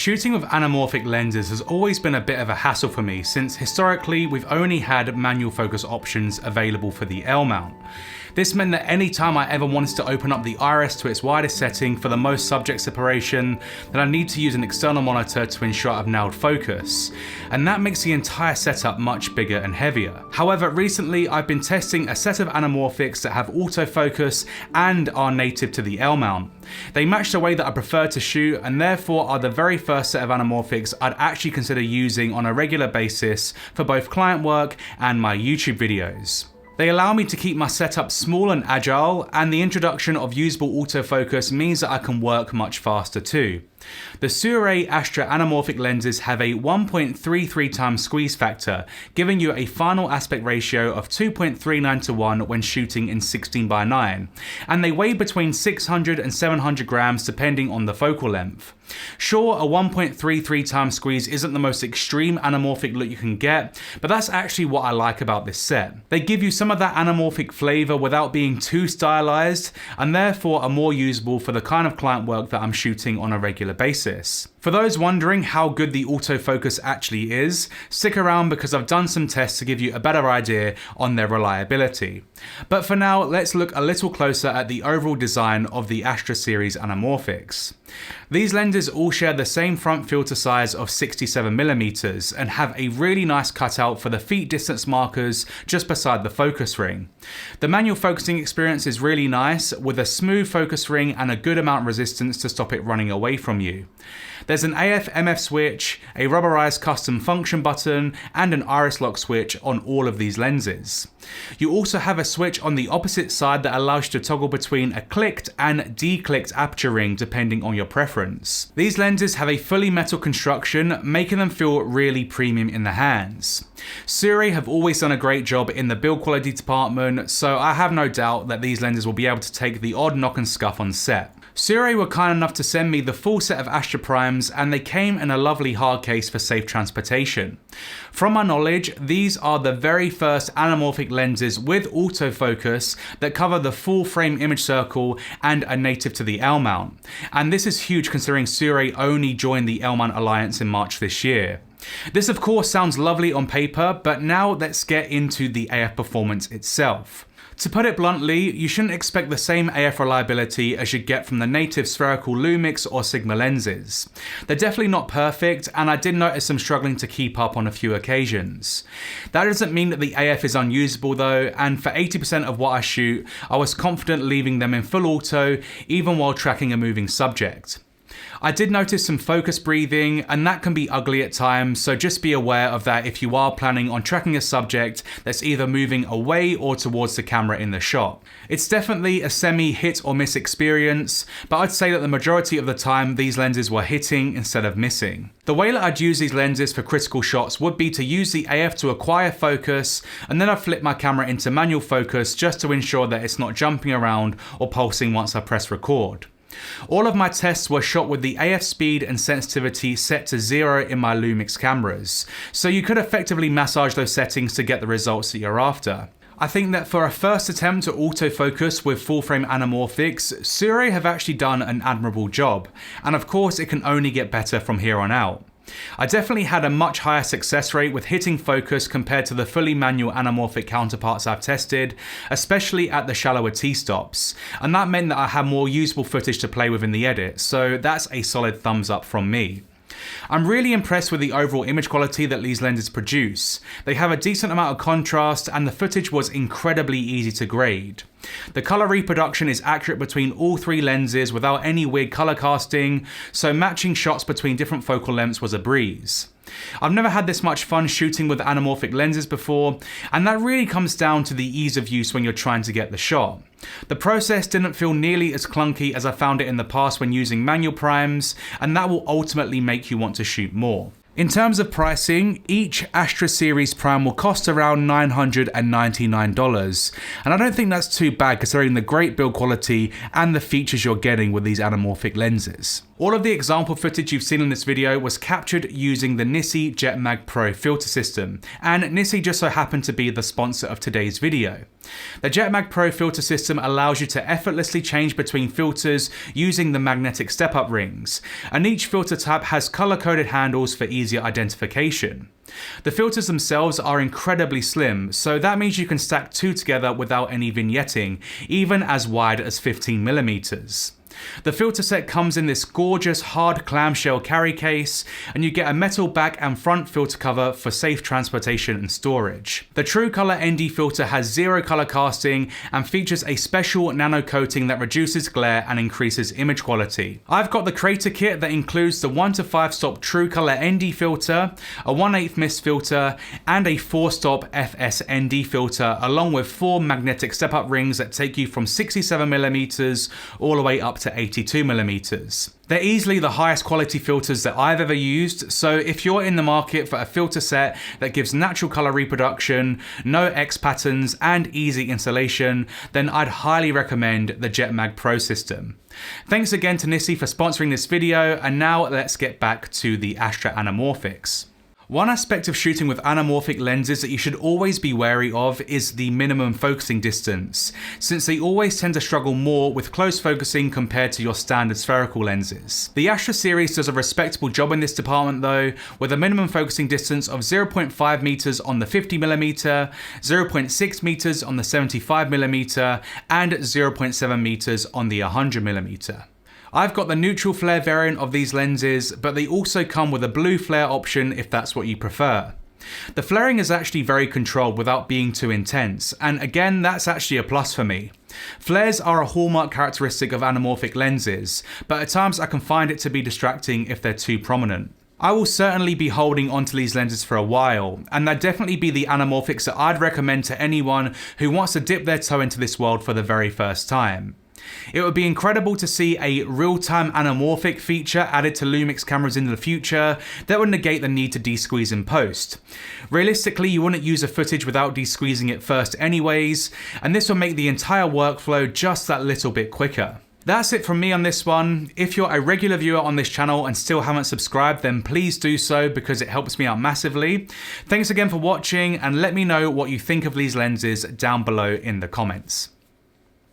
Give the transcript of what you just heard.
Shooting with anamorphic lenses has always been a bit of a hassle for me, since historically we've only had manual focus options available for the L mount. This meant that any time I ever wanted to open up the iris to its widest setting for the most subject separation, then I need to use an external monitor to ensure I've nailed focus, and that makes the entire setup much bigger and heavier. However, recently I've been testing a set of anamorphics that have autofocus and are native to the L mount. They match the way that I prefer to shoot, and therefore are the very first set of anamorphics I'd actually consider using on a regular basis for both client work and my YouTube videos. They allow me to keep my setup small and agile, and the introduction of usable autofocus means that I can work much faster too. The Sirui Astra anamorphic lenses have a 1.33 times squeeze factor, giving you a final aspect ratio of 2.39 to 1 when shooting in 16:9, and they weigh between 600 and 700 grams depending on the focal length. Sure, a 1.33 times squeeze isn't the most extreme anamorphic look you can get, but that's actually what I like about this set. They give you some of that anamorphic flavour without being too stylized, and therefore are more usable for the kind of client work that I'm shooting on a regular basis. For those wondering how good the autofocus actually is, stick around because I've done some tests to give you a better idea on their reliability. But for now, let's look a little closer at the overall design of the Astra series anamorphics. These lenses all share the same front filter size of 67mm and have a really nice cutout for the feet distance markers just beside the focus ring. The manual focusing experience is really nice, with a smooth focus ring and a good amount of resistance to stop it running away from you. There's an AF/MF switch, a rubberized custom function button, and an iris lock switch on all of these lenses. You also have a switch on the opposite side that allows you to toggle between a clicked and declicked aperture ring depending on your preference. These lenses have a fully metal construction, making them feel really premium in the hands. Sirui have always done a great job in the build quality department, so I have no doubt that these lenses will be able to take the odd knock and scuff on set. Sirui were kind enough to send me the full set of Astra primes, and they came in a lovely hard case for safe transportation. From my knowledge, these are the very first anamorphic lenses with autofocus that cover the full frame image circle and are native to the L mount. And this is huge considering Sirui only joined the L mount alliance in March this year. This of course sounds lovely on paper, but now let's get into the AF performance itself. To put it bluntly, you shouldn't expect the same AF reliability as you get from the native spherical Lumix or Sigma lenses. They're definitely not perfect, and I did notice them struggling to keep up on a few occasions. That doesn't mean that the AF is unusable though, and for 80% of what I shoot, I was confident leaving them in full auto even while tracking a moving subject. I did notice some focus breathing, and that can be ugly at times, so just be aware of that if you are planning on tracking a subject that's either moving away or towards the camera in the shot. It's definitely a semi-hit or miss experience, but I'd say that the majority of the time these lenses were hitting instead of missing. The way that I'd use these lenses for critical shots would be to use the AF to acquire focus, and then I'd flip my camera into manual focus just to ensure that it's not jumping around or pulsing once I press record. All of my tests were shot with the AF speed and sensitivity set to 0 in my Lumix cameras, so you could effectively massage those settings to get the results that you're after. I think that for a first attempt at autofocus with full frame anamorphics, Sirui have actually done an admirable job, and of course it can only get better from here on out. I definitely had a much higher success rate with hitting focus compared to the fully manual anamorphic counterparts I've tested, especially at the shallower T-stops, and that meant that I had more usable footage to play with in the edit, so that's a solid thumbs up from me. I'm really impressed with the overall image quality that these lenses produce. They have a decent amount of contrast, and the footage was incredibly easy to grade. The colour reproduction is accurate between all three lenses without any weird colour casting, so matching shots between different focal lengths was a breeze. I've never had this much fun shooting with anamorphic lenses before, and that really comes down to the ease of use when you're trying to get the shot. The process didn't feel nearly as clunky as I found it in the past when using manual primes, and that will ultimately make you want to shoot more. In terms of pricing, each Astra series prime will cost around $999, and I don't think that's too bad considering the great build quality and the features you're getting with these anamorphic lenses. All of the example footage you've seen in this video was captured using the NiSi JetMag Pro filter system, and NiSi just so happened to be the sponsor of today's video. The JetMag Pro filter system allows you to effortlessly change between filters using the magnetic step-up rings, and each filter type has color-coded handles for easier identification. The filters themselves are incredibly slim, so that means you can stack two together without any vignetting, even as wide as 15mm. The filter set comes in this gorgeous hard clamshell carry case, and you get a metal back and front filter cover for safe transportation and storage. The True Color ND filter has zero color casting and features a special nano coating that reduces glare and increases image quality. I've got the creator kit that includes the 1 to 5 stop True Color ND filter, a 1/8 mist filter, and a 4 stop FS ND filter, along with 4 magnetic step-up rings that take you from 67mm all the way up to 82mm. They're easily the highest quality filters that I've ever used, so if you're in the market for a filter set that gives natural color reproduction, no X patterns, and easy installation, then I'd highly recommend the JetMag Pro system. Thanks again to NiSi for sponsoring this video, and now let's get back to the Astra Anamorphics. One aspect of shooting with anamorphic lenses that you should always be wary of is the minimum focusing distance, since they always tend to struggle more with close focusing compared to your standard spherical lenses. The Astra series does a respectable job in this department though, with a minimum focusing distance of 0.5 meters on the 50mm, 0.6 meters on the 75mm, and 0.7 meters on the 100mm. I've got the neutral flare variant of these lenses, but they also come with a blue flare option if that's what you prefer. The flaring is actually very controlled without being too intense, and again, that's actually a plus for me. Flares are a hallmark characteristic of anamorphic lenses, but at times I can find it to be distracting if they're too prominent. I will certainly be holding onto these lenses for a while, and they'd definitely be the anamorphics that I'd recommend to anyone who wants to dip their toe into this world for the very first time. It would be incredible to see a real-time anamorphic feature added to Lumix cameras in the future that would negate the need to de-squeeze in post. Realistically, you wouldn't use a footage without de-squeezing it first anyways, and this will make the entire workflow just that little bit quicker. That's it from me on this one. If you're a regular viewer on this channel and still haven't subscribed, then please do so because it helps me out massively. Thanks again for watching, and let me know what you think of these lenses down below in the comments.